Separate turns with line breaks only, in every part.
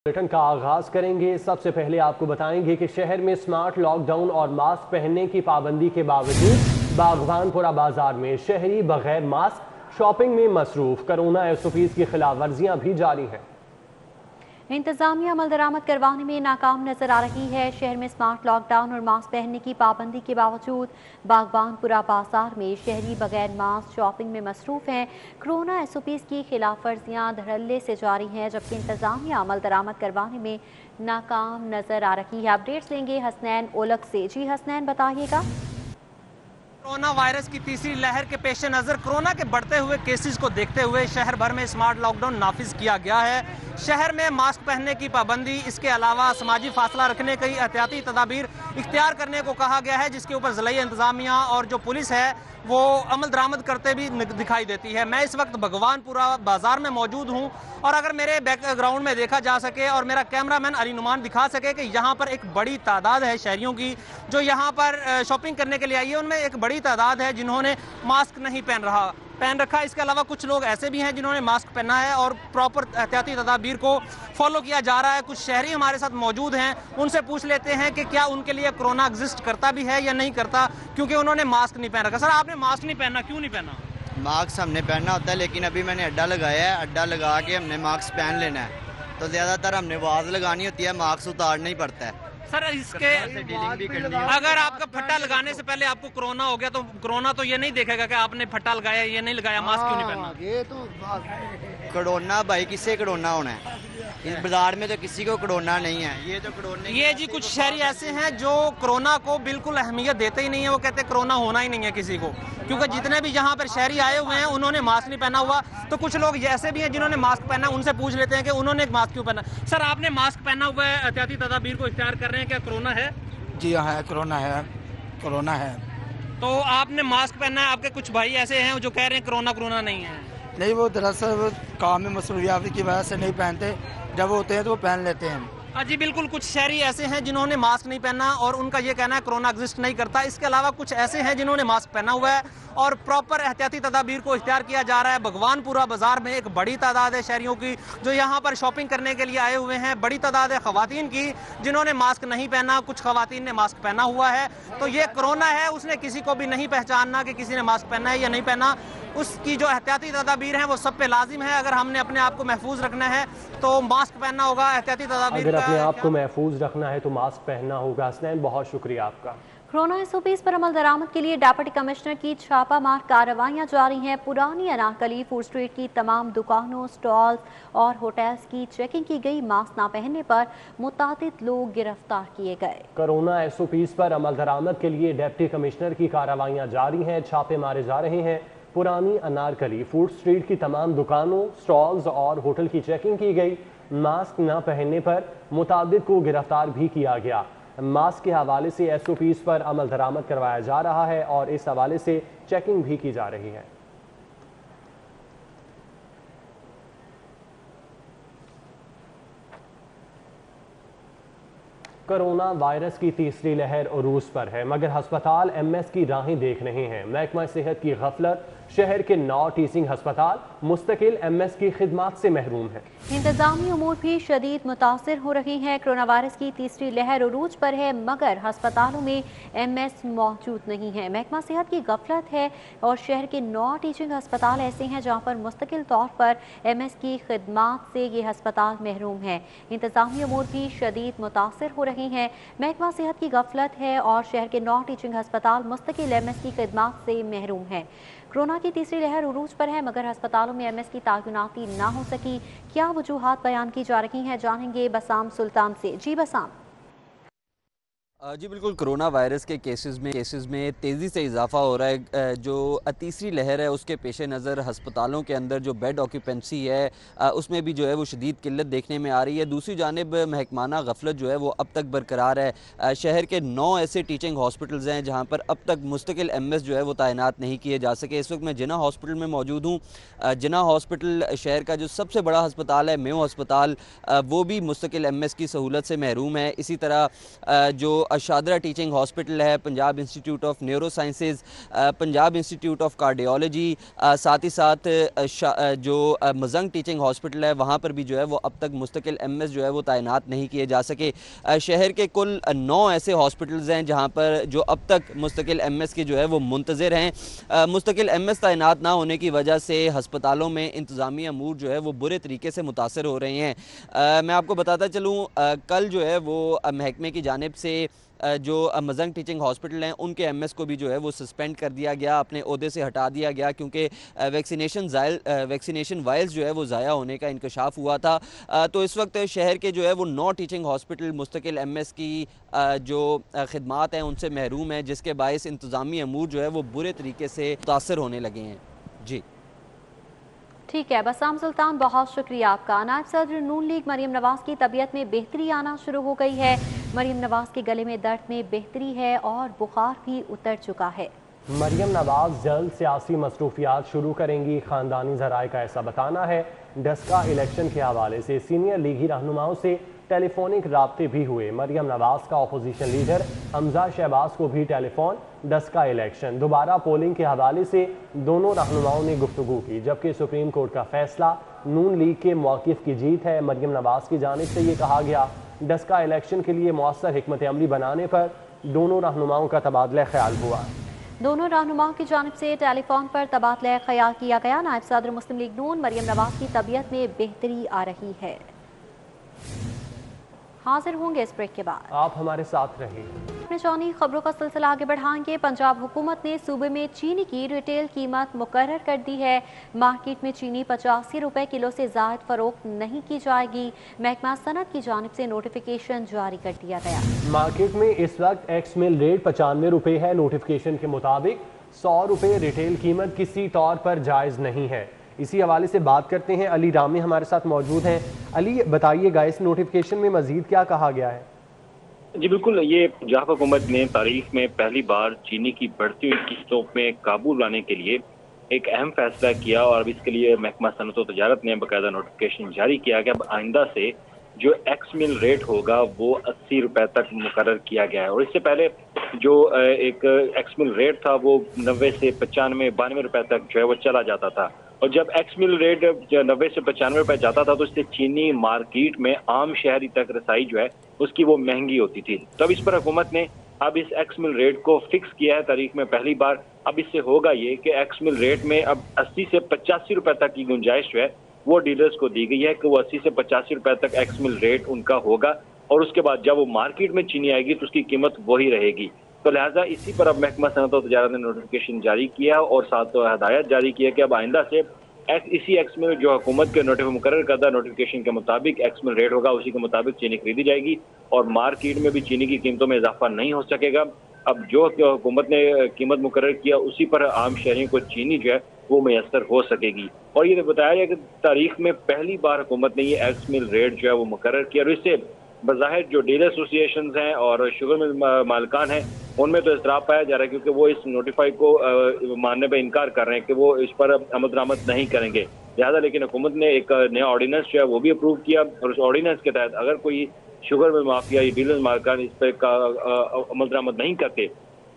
Bulletin का आगाज करेंगे। सबसे पहले आपको बताएंगे कि शहर में स्मार्ट लॉकडाउन और मास्क पहनने की पाबंदी के बावजूद बागवानपुरा बाजार में शहरी बगैर मास्क शॉपिंग में मसरूफ। कोरोना SOPs की खिलाफ वर्जियां भी जारी हैं।
इंतजामिया अमल दरामद करवाने में नाकाम नजर आ रही है। शहर में स्मार्ट लॉकडाउन और मास्क पहनने की पाबंदी के बावजूद बागवानपुरा बाजार में शहरी बगैर मास्क शॉपिंग में मसरूफ हैं। कोरोना SOPs की खिलाफ वर्जियां धड़ल्ले से जारी हैं, जबकि इंतजामिया अमल दरामद करवाने में नाकाम नजर आ रही है। अपडेट्स लेंगे हसनैन ओलख से। जी हसनैन, बताइएगा।
कोरोना वायरस की तीसरी लहर के पेश नज़र कोरोना के बढ़ते हुए केसेस को देखते हुए शहर भर में स्मार्ट लॉकडाउन नाफिज किया गया है। शहर में मास्क पहनने की पाबंदी, इसके अलावा समाजी फासला रखने की एहतियाती तदाबीर इख्तियार करने को कहा गया है, जिसके ऊपर ज़िला इंतजामिया और जो पुलिस है वो अमल दरामद करते भी दिखाई देती है। मैं इस वक्त भगवानपुरा बाजार में मौजूद हूँ और अगर मेरे बैकग्राउंड में देखा जा सके और मेरा कैमरामैन अली नुमान दिखा सके कि यहाँ पर एक बड़ी तादाद है शहरियों की जो यहाँ पर शॉपिंग करने के लिए आई है। उनमें एक बड़ी तादाद है जिन्होंने मास्क नहीं पहन रखा। इसके अलावा कुछ लोग ऐसे भी हैं जिन्होंने मास्क पहना है और प्रॉपर एहतियाती तदाबीर को फॉलो किया जा रहा है। कुछ शहरी हमारे साथ मौजूद हैं, उनसे पूछ लेते हैं कि क्या उनके लिए कोरोना एग्जिस्ट करता भी है या नहीं करता, क्योंकि उन्होंने मास्क नहीं पहन रखा। सर, आपने मास्क नहीं पहना, क्यों नहीं पहना?
मास्क हमने पहनना होता है, लेकिन अभी मैंने अड्डा लगाया है। अड्डा लगा के हमने मास्क पहन लेना है, तो ज़्यादातर हमने आवाज़ लगानी होती है, मास्क उतारना ही पड़ता है।
सर, इसके अगर आपका फट्टा लगाने से पहले आपको कोरोना हो गया तो कोरोना तो ये नहीं देखेगा कि आपने फट्टा लगाया ये नहीं लगाया, मास्क क्यों नहीं पहना?
ये तो कोरोना भाई, किससे कोरोना होना है? इस बाजार में तो किसी को कोरोना नहीं है। ये तो कोरोना
ये जी कुछ शहरी ऐसे हैं जो कोरोना को बिल्कुल अहमियत देते ही नहीं है। वो कहते हैं कोरोना होना ही नहीं है किसी को, क्योंकि जितने भी यहाँ पर शहरी आए हुए हैं उन्होंने मास्क नहीं पहना हुआ। तो कुछ लोग ऐसे भी हैं जिन्होंने मास्क पहना, उनसे पूछ लेते हैं कि उन्होंने मास्क क्यों पहना। सर, आपने मास्क पहना हुआ है, एहतियाती तदाबीर को इख्तियार कर रहे हैं, क्या कोरोना है?
जी हाँ, कोरोना है।
तो आपने मास्क पहना है, आपके कुछ भाई ऐसे हैं जो कह रहे हैं कोरोना नहीं है?
नहीं, वो दरअसल काम में मसरूफियत की वजह से नहीं पहनते, जब होते हैं तो वो पहन लेते हैं।
जी बिल्कुल, कुछ शहरी ऐसे हैं जिन्होंने मास्क नहीं पहना और उनका ये कहना है कोरोना एग्जिस्ट नहीं करता। इसके अलावा कुछ ऐसे हैं जिन्होंने मास्क पहना हुआ है और प्रॉपर एहतियाती तदाबीर को इख्तियार किया जा रहा है। भगवानपुरा बाजार में एक बड़ी तादाद है शहरियों की जो यहाँ पर शॉपिंग करने के लिए आए हुए हैं। बड़ी तादाद है ख़वातीन की जिन्होंने मास्क नहीं पहना, कुछ ख़वातीन ने मास्क पहना हुआ है। तो ये कोरोना है, उसने किसी को भी नहीं पहचानना कि किसी ने मास्क पहना है या नहीं पहना। उसकी जो एहतियाती तदाबीर हैं वो सब पे लाजिम है। अगर हमने अपने आप को महफूज रखना है तो मास्क पहनना होगा। एहतियाती तदाबीर,
अगर अपने आप को महफूज रखना है तो मास्क पहनना होगा। हसनैन, बहुत शुक्रिया आपका।
कोरोना SOPs पर अमल दरामद के लिए डिप्टी कमिश्नर की छापामार कार्रवाइयां जारी हैं। पुरानी अनारकली फूड स्ट्रीट की तमाम दुकानों, स्टॉल्स और होटल्स की चेकिंग की गई। मास्क ना पहनने पर मुतादिद लोग गिरफ्तार किए गए।
कोरोना SOPs पर अमल दरामद के लिए डिप्टी कमिश्नर की कार्रवाइयां जारी हैं, छापे मारे जा रहे हैं। पुरानी अनारकली फूड स्ट्रीट की तमाम दुकानों, स्टॉल्स और होटल की चेकिंग की गई। मास्क न पहनने पर मुतादिद को गिरफ्तार भी किया गया। मास्क के हवाले से SOPs पर अमल दरामद करवाया जा रहा है और इस हवाले से चेकिंग भी की जा रही है। कोरोना वायरस की तीसरी लहर उरूज पर है, मगर हस्पताल MS की राहें देख रहे हैं। महकमा सेहत की गफलत, शहर के 9 टीचिंग हस्पताल मुस्तकिल MS की खिदमात से महरूम है।
इंतजामी उमूर भी शदीद मुतासिर हो रही हैं। कोरोना वायरस की तीसरी लहर उरूज पर है, मगर हस्पतालों में MS मौजूद नहीं है। महकमा सेहत की गफलत है और शहर के 9 टीचिंग हस्पताल ऐसे हैं जहाँ पर मुस्तकिल तौर पर MS की खिदमात से ये हस्पताल महरूम है। इंतजामी उमूर भी शदीद मुतासिर हो रही हैं। महकमा सेहत की गफलत है और शहर के 9 टीचिंग हस्पताल मुस्तकिल MS की खिदमात से महरूम है। कोरोना की तीसरी लहर उरूज पर है, मगर अस्पतालों में MS की तायुनाती ना हो सकी। क्या वजूहात बयान की जा रही हैं, जानेंगे बसाम सुल्तान से। जी बसाम।
जी बिल्कुल, कोरोना वायरस के केसेस में तेज़ी से इजाफा हो रहा है। जो तीसरी लहर है उसके पेश नज़र हस्पतालों के अंदर जो बेड ऑक्यूपेंसी है उसमें भी जो है वो शदीद किल्लत देखने में आ रही है। दूसरी जानिब महकमाना गफलत जो है वो अब तक बरकरार है। शहर के 9 ऐसे टीचिंग हॉस्पिटल्स हैं जहाँ पर अब तक मुस्तकिल MS जो है वो तैनात नहीं किए जा सके। इस वक्त मैं जिना हॉस्पिटल में मौजूद हूँ। जिना हॉस्पिटल शहर का जो सबसे बड़ा हस्पताल है, मेयो हस्पताल, वो भी मुस्तकिल MS की सहूलत से महरूम है। इसी तरह जो शादरा टीचिंग हॉस्पिटल है, Punjab institute of neuro sciences, Punjab institute of cardiology, साथ ही साथ जो मजंग टीचिंग हॉस्पिटल है वहाँ पर भी जो है वो अब तक मुस्तकिल एमएस जो है वो तैनात नहीं किए जा सके। शहर के कुल 9 ऐसे हॉस्पिटल्स हैं जहाँ पर जो अब तक मुस्तकिल एमएस के जो है वो मुंतज़िर हैं। मुस्तकिल एमएस तैनात ना होने की वजह से हस्पतालों में इंतज़ामी अमूर जो है वो बुरे तरीके से मुतासर हो रहे हैं। मैं आपको बताता चलूँ, कल जो है वो महकमे की जानिब से जो मजंग टीचिंग हॉस्पिटल हैं उनके एमएस को भी जो है वो सस्पेंड कर दिया गया, अपने ओहदे से हटा दिया गया, क्योंकि वैक्सीनेशन वायल्स जो है वो ज़ाया होने का इंकशाफ हुआ था। तो इस वक्त शहर के जो है वो 9 टीचिंग हॉस्पिटल मुस्तकिल एमएस की जो खिदमात हैं उनसे महरूम हैं, जिसके बायस इंतज़ामी अमूर जो है वो बुरे तरीके से मुतासर होने लगे हैं। जी
ठीक है, बसाम सुल्तान, बहुत शुक्रिया आपका। नायब सदर नून लीग मरीम नवाज़ की तबीयत में बेहतरी आना शुरू हो गई है। मरीम नवाज़ के गले में दर्द में बेहतरी है और बुखार भी उतर चुका है।
मरीम नवाज़ जल्द सियासी मसरूफियात शुरू करेंगी, खानदानी ज़राए का ऐसा बताना है। डस्का इलेक्शन के हवाले से सीनियर लीगी रहनुमाओं से टेलीफोनिक राब्ते भी हुए। मरीम नवाज़ का अपोजिशन लीडर हमजा शहबाज को भी टेलीफोन। डस्का इलेक्शन दोबारा पोलिंग के हवाले से दोनों रहनुमाओं ने गुफ्तगू की, जबकि सुप्रीम कोर्ट का फैसला नून लीग के मौक़िफ़ की जीत है। मरीम नवाज़ की जानिब से ये कहा गया, डस्का इलेक्शन के लिए मौसर हिकमत अमली बनाने पर दोनों रहनुमाओं का तबादला ख्याल हुआ।
दोनों रहनुमाओं की जानिब से टेलीफोन पर तबादला ख्याल किया गया। नायब सदर मुस्लिम लीग नून मरीम नवाज़ की तबीयत में बेहतरी आ रही है। हाजिर होंगे इस ब्रेक के बाद,
आप हमारे साथ रहिए।
अपने चौनी खबरों का सिलसिला आगे बढ़ाएंगे। पंजाब हुकूमत ने सूबे में चीनी की रिटेल कीमत मुकर्रर कर दी है। मार्केट में चीनी 85 रुपए किलो से ज़ायद फरोख्त नहीं की जाएगी। महकमा सनत की जानिब से नोटिफिकेशन जारी कर दिया गया।
मार्केट में इस वक्त एक्स मिल रेट 95 रुपए है। नोटिफिकेशन के मुताबिक 100 रुपए रिटेल कीमत किसी तौर पर जायज़ नहीं है। इसी हवाले से बात करते हैं, अली रामी हमारे साथ मौजूद हैं। अली, बताइएगा इस नोटिफिकेशन में मजीद क्या कहा गया है?
जी बिल्कुल, ये पंजाब हुकूमत ने तारीख में पहली बार चीनी की बढ़ती हुई कीमतों में काबू लाने के लिए एक अहम फैसला किया और अब इसके लिए महकमा सनत व तजारत ने बाकायदा नोटिफिकेशन जारी किया कि अब आइंदा से जो एक्स मिल रेट होगा वो 80 रुपए तक मुकर्रर किया गया है। और इससे पहले जो एक एक्स मिल रेट था वो 90 से 95, 92 रुपए तक जो है वो चला जाता था। और जब एक्स मिल रेट 90 से 95 रुपए जाता था तो इससे चीनी मार्केट में आम शहरी तक रसाई जो है उसकी वो महंगी होती थी। तब इस पर हुकूमत ने अब इस एक्स मिल रेट को फिक्स किया है तारीख में पहली बार। अब इससे होगा ये कि एक्स मिल रेट में अब 80 से 85 रुपए तक की गुंजाइश जो है वो डीलर्स को दी गई है कि वो 80 से 85 रुपए तक एक्स मिल रेट उनका होगा और उसके बाद जब वो मार्केट में चीनी आएगी तो उसकी कीमत वही रहेगी। तो लिहाजा इसी पर अब महकमा सनत और तजारत ने नोटिफिकेशन जारी किया और साथ हदायत जारी किया कि अब आइंदा से इसी एक्स मिल जो हुकूमत के मुकर्रर करदा नोटिफिकेशन के मुताबिक एक्स मिल रेट होगा, उसी के मुताबिक चीनी खरीदी जाएगी और मार्केट में भी चीनी की कीमतों में इजाफा नहीं हो सकेगा। अब जो हुकूमत ने कीमत मुकर्रर किया उसी पर आम शहरियों को चीनी जो है वो मैसर हो सकेगी। और ये बताया गया कि तारीख में पहली बार हुकूमत ने ये एक्स मिल रेट जो है वो मुकर्रर किया और इससे बज़ाहिर जो डीलर एसोसिएशन हैं और शुगर मिल मालिकान हैं उनमें तो इस्तराब पाया जा रहा है, क्योंकि वो इस नोटिफाई को मानने पर इनकार कर रहे हैं कि वो इस पर अमल दरामद नहीं करेंगे। लिहाजा लेकिन हुकूमत ने एक नया ऑर्डिनेंस जो है वो भी अप्रूव किया और उस ऑर्डिनेंस के तहत अगर कोई शुगर मिल माफिया या डीलर मालिकान इस पर अमल दरामद नहीं करते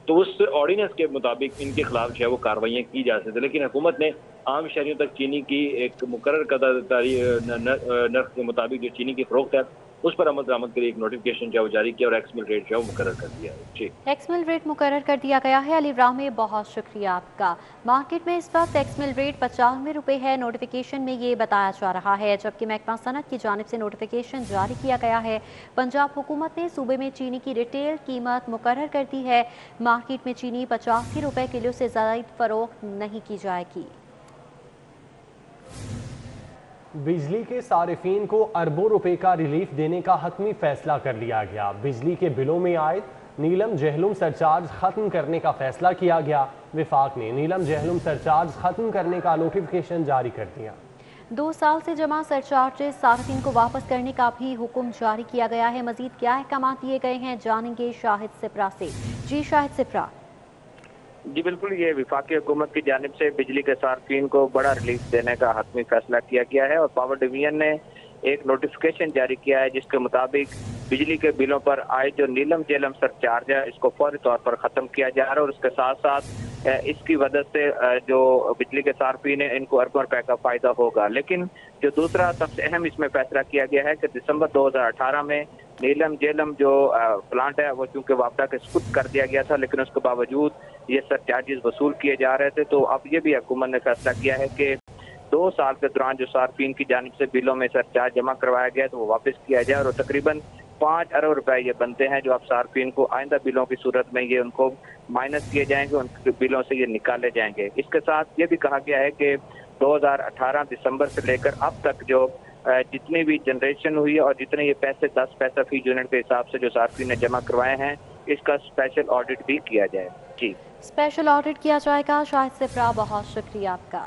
तो उस ऑर्डिनेंस के मुताबिक इनके खिलाफ जो है वो कार्रवाइयाँ की जा सकती है। लेकिन हुकूमत ने आम शहरियों तक चीनी की एक मुकर्रर करदा नर्ख के मुताबिक जो चीनी की फरोख्त है उस पर अमल दरामद के लिए एक नोटिफिकेशन जो जारी किया और एक्स मिल रेट जो है मुकर्रर कर दिया है। जी,
एक्स मिल रेट मुकर्रर कर दिया गया है। अली रामी, बहुत शुक्रिया आपका। मार्केट में इस वक्त एक्स मिल रेट 95 रुपए है। नोटिफिकेशन में ये बताया जा रहा है, जबकि महकमा सनत की जानिब से नोटिफिकेशन जारी किया गया है। पंजाब हुकूमत ने सूबे में चीनी की रिटेल कीमत मुकर्रर कर दी है। मार्केट में चीनी 85 रुपए किलो से ज़ायद फरोख्त नहीं की जाएगी।
बिजली के सारिफीन को अरबों रुपए का रिलीफ देने का हतमी फैसला कर लिया गया। बिजली के बिलों में आयद नीलम जहलुम सरचार्ज खत्म करने का फैसला किया गया। विफाक ने नीलम जहलुम सरचार्ज खत्म करने का नोटिफिकेशन जारी कर दिया।
2 साल से जमा सरचार्जेस सार्फिन को वापस करने का भी हुक्म जारी किया गया है। मजीद क्या अहकाम दिए गए हैं, जानेंगे शाहिद सिप्रा से। जी शाहिद सिप्रा।
जी बिल्कुल, ये विफाकी हुकूमत की जानिब से बिजली के सार्फिन को बड़ा रिलीफ देने का हतमी फैसला किया गया है और पावर डिवीजन ने एक नोटिफिकेशन जारी किया है जिसके मुताबिक बिजली के बिलों पर आए जो नीलम जेलम सरचार्ज है इसको फौरी तौर पर ख़त्म किया जा रहा है और उसके साथ साथ इसकी वजह से जो बिजली के सार्फिन है इनको अरबों रुपए का फ़ायदा होगा। लेकिन जो दूसरा सबसे अहम इसमें फैसला किया गया है कि दिसंबर 2018 में नीलम जेलम जो प्लांट है वो चूँकि वापडा के सुपुर्द कर दिया गया था, लेकिन उसके बावजूद ये सरचार्जेस वसूल किए जा रहे थे। तो अब ये भी हुकूमत ने फैसला किया है कि 2 साल के दौरान जो सार्फिन की जानिब से बिलों में सरचार्ज जमा करवाया गया तो वो वापस किया जाए और तकरीबन 5 अरब रुपए ये बनते हैं जो अब सार्फिन को आइंदा बिलों की सूरत में ये उनको माइनस किए जाएंगे, उनके बिलों से ये निकाले जाएंगे। इसके साथ ये भी कहा गया है कि 2018 दिसंबर से लेकर अब तक जो जितनी भी जनरेशन हुई है और जितने ये पैसे 10 पैसा फी यूनिट के हिसाब से जो सार्फिन ने जमा करवाए हैं इसका स्पेशल ऑडिट भी किया जाए। जी,
स्पेशल ऑडिट किया जाएगा। शाहिद सिफरा, बहुत शुक्रिया आपका।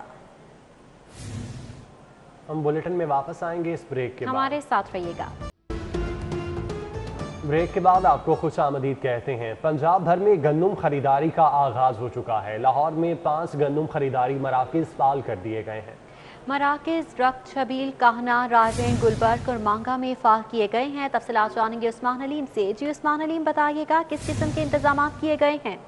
हम बुलेटिन में वापस आएंगे इस ब्रेक के बाद।
हमारे साथ रहिएगा।
ब्रेक के बाद आपको खुश आमदीद कहते हैं। पंजाब भर में गंदम खरीदारी का आगाज हो चुका है। लाहौर में 5 गंदम खरीदारी मराकज़ फाल कर दिए गए हैं।
मराकज़ रक्त छबील, काहना, राजें, गुलबर्ग और मांगा में फाल किए गए हैं। तफसीलात जानेंगे उस्मान हलीम से। जी उस्मान हलीम, बताइएगा किस किस्म के इंतजाम किए गए हैं?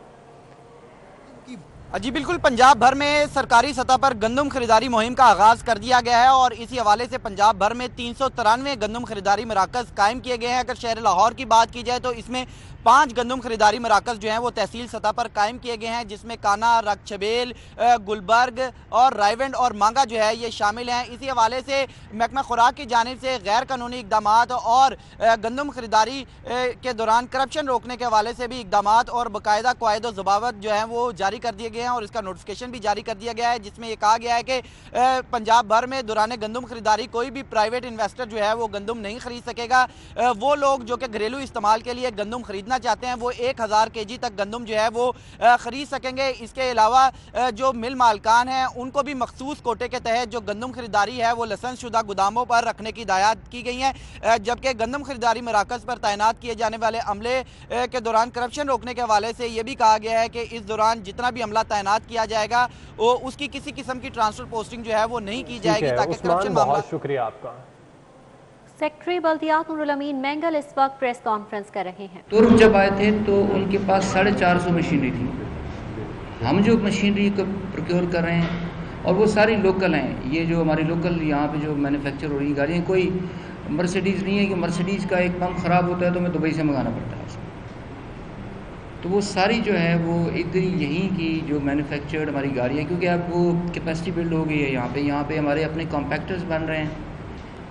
जी बिल्कुल, पंजाब भर में सरकारी सतह पर गंदम खरीदारी मुहिम का आगाज़ कर दिया गया है और इसी हवाले से पंजाब भर में 393 गंदम खरीदारी मराकज़ कायम किए गए हैं। अगर शहर लाहौर की बात की जाए तो इसमें 5 गंदम खरीदारी मराकज़ जो हैं वो तहसील सतह पर कायम किए गए हैं, जिसमें काना, रक्त छबेल, गुलबर्ग और रायवंड और मांगा जो है ये शामिल हैं। इसी हवाले से महकमा खुराक की जानिब से गैर कानूनी इकदामात और गंदम खरीदारी के दौरान करप्शन रोकने के हवाले से भी इकदामात और बाकायदा क़वायद व ज़वाबित जो हैं वो जारी कर दिए गए हैं और इसका नोटिफिकेशन भी जारी कर दिया गया है, जिसमें ये कहा गया है कि पंजाब भर में दौरान गंदम खरीदारी कोई भी प्राइवेट इन्वेस्टर जो है वो गंदम नहीं खरीद सकेगा। वो लोग जो कि घरेलू इस्तेमाल के लिए गंदम खरीदना चाहते हैं वो 1000 kg तक गंदम जो है वो खरीद सकेंगे। इसके अलावा जो मिल मालकान हैं उनको भी मखसूस कोटे के तहत जो गंदम खरीदारी है वो लाइसेंस शुदा गोदामों पर रखने की हिदायत की गई है, जबकि गंदम खरीदारी मराकज़ पर तैनात किए जाने वाले अमले के दौरान करप्शन रोकने के हवाले से ये भी कहा गया है कि इस दौरान जितना भी अमला तैनात किया जाएगा वो उसकी किसी किस्म की ट्रांसफर पोस्टिंग जो है वो नहीं की जाएगी ताकि करप्शन मामला।
बहुत शुक्रिया आपका।
सेक्रेटरी बल्दियात नूरुल अमीन मैंगल इस वक्त प्रेस कॉन्फ्रेंस कर रहे हैं।
तुर्क जब आए थे तो उनके पास 450 मशीनरी थी। हम जो मशीनरी को प्रोक्योर कर रहे हैं और वो सारी लोकल हैं। ये जो हमारी लोकल यहाँ पे जो मैन्युफैक्चर हो रही गाड़ियाँ, कोई मर्सिडीज़ नहीं है कि मर्सिडीज़ का एक पंप ख़राब होता है तो हमें दुबई से मंगाना पड़ता है उसको। तो वो सारी जो है वो इधर यहीं की जो मैन्युफैक्चर्ड हमारी गाड़ियाँ, क्योंकि अब वो कैपेसिटी बिल्ड हो गई है यहाँ पे हमारे अपने कॉम्पैक्टर्स बन रहे हैं,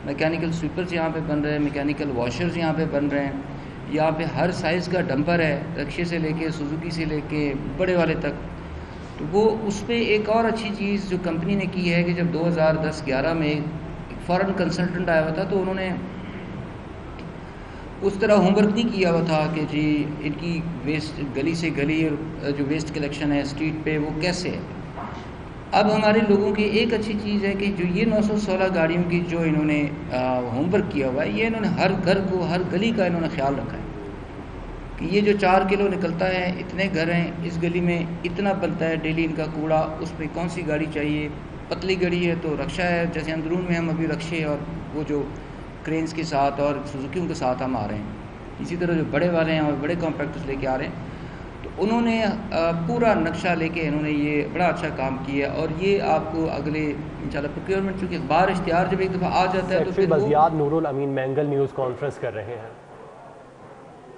मैकेनिकल स्वीपर्स यहाँ पे बन रहे हैं, मैकेनिकल वॉशर्स यहाँ पे बन रहे हैं। यहाँ पे हर साइज़ का डंपर है, रक्शे से लेके सुजुकी से लेके बड़े वाले तक। तो वो उस पर एक और अच्छी चीज़ जो कंपनी ने की है कि जब 2010-11 में एक फॉरेन कंसल्टेंट आया हुआ था तो उन्होंने उस तरह होमवर्क नहीं किया हुआ था कि जी इनकी वेस्ट गली से गली और जो वेस्ट कलेक्शन है स्ट्रीट पे वो कैसे है। अब हमारे लोगों की एक अच्छी चीज़ है कि जो ये 916 गाड़ियों की जो इन्होंने होमवर्क किया हुआ है, ये इन्होंने हर घर को, हर गली का इन्होंने ख्याल रखा है कि ये जो 4 किलो निकलता है, इतने घर हैं, इस गली में इतना बनता है डेली इनका कूड़ा, उस पर कौन सी गाड़ी चाहिए। पतली गाड़ी है तो रक्षा है, जैसे अंदरून में हम अभी रक्षे और वो जो क्रेन्स के साथ और सुजुकियों के साथ हम आ रहे हैं। इसी तरह जो बड़े वाले हैं और बड़े कॉम्पैक्टर्स लेके आ रहे हैं, तो उन्होंने पूरा नक्शा लेके इन्होंने ये बड़ा अच्छा काम किया। और ये आपको अगले इंशाल्लाह प्रोक्योरमेंट, चूँकि बार इश्तिहार जब एक दफ़ा आ जाता है तो फिर
बल्दियात नूरुल अमीन मैंगल न्यूज़ कॉन्फ्रेंस कर रहे हैं।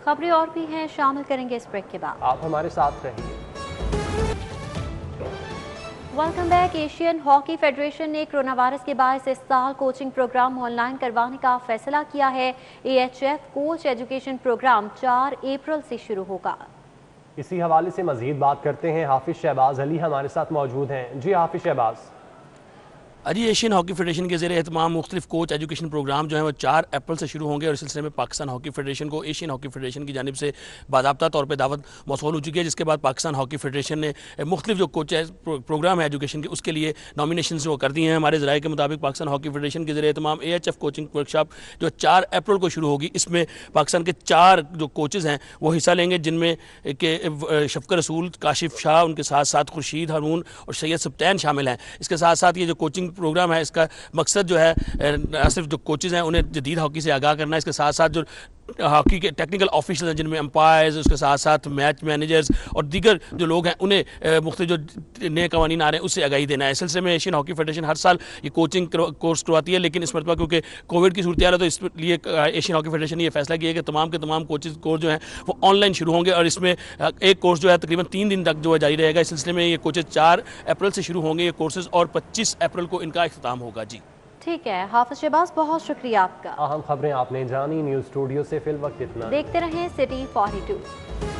खबरें और भी हैं, शामिल करेंगे इस ब्रेक के बाद।
आप हमारे साथ रहिए।
Welcome back. Asian hockey federation ने कोरोना वायरस के बायस इस साल कोचिंग प्रोग्राम ऑनलाइन करवाने का फैसला किया है। AHF कोच एजुकेशन प्रोग्राम 4 अप्रैल से शुरू होगा।
इसी हवाले से मजीद बात करते हैं। हाफिज शहबाज अली हमारे साथ मौजूद हैं। जी हाफिज शहबाज।
जी, एशियन हॉकी फेडरेशन के ज़रिए एहतमाम मुख्तलिफ कोच एजुकेशन प्रोग्राम जो है वो 4 अप्रैल से शुरू होंगे और इस सिलसिले में पाकिस्तान हॉकी फेडरेशन को एशियन हॉकी फेडरेशन की जानिब से बाज़ाब्ता तौर पे दावत मौसूल हो चुकी है, जिसके बाद पाकिस्तान हॉकी फेडरेशन ने मुख्तलिफ जो कोच प्रोग्राम है एजुकेशन के उसके लिए नॉमिनेशन वो कर दिए हैं। हमारे ज़राए के मुताबिक पाकिस्तान हॉकी फेडरेशन के ज़रिए एहतमाम AHF कोचिंग वर्कशॉप जो 4 अप्रैल को शुरू होगी, इसमें पाकिस्तान के 4 जो कोचेज़ हैं वो हिस्सा लेंगे, जिनमें के शफकर रसूल, काशिफ शाह, उनके साथ साथ खुर्शीद हारून और सैयद सब्तैन शामिल हैं। इसके साथ साथ ये जो कोचिंग प्रोग्राम है इसका मकसद जो है न सिर्फ जो कोचेज़ हैं उन्हें जदीद हॉकी से आगाह करना है, इसके साथ साथ जो हॉकी के टेक्निकल ऑफिशियल हैं जिनमें अंपायर्स, उसके साथ साथ मैच मैनेजर्स और दीगर जो लोग हैं उन्हें मुख्तलिफ जो नए कवानीन आ रहे हैं उससे आगाही देना है। इस सिलसिले में एशियन हॉकी फेडरेशन हर साल ये कोचिंग कोर्स करवाती है, लेकिन इस मरतबा क्योंकि कोविड की सूरत है तो इसलिए एशियन हॉकी फेडरेशन ने ये फैसला किया है कि तमाम के तमाम कोर्स जो हैं वो ऑनलाइन शुरू होंगे और इसमें एक कोर्स जो है तकरीबन 3 दिन तक जो है जारी रहेगा। इस सिलसिले में ये कोचेज 4 अप्रैल से शुरू होंगे ये कोर्सेज और 25 अप्रैल को इनका इख्तिताम होगा। जी
ठीक है, हाफिज शहबाज बहुत शुक्रिया आपका।
अहम खबरें आपने जानी, न्यूज़ स्टूडियो से फिल वक्त इतना।
देखते रहें सिटी 42।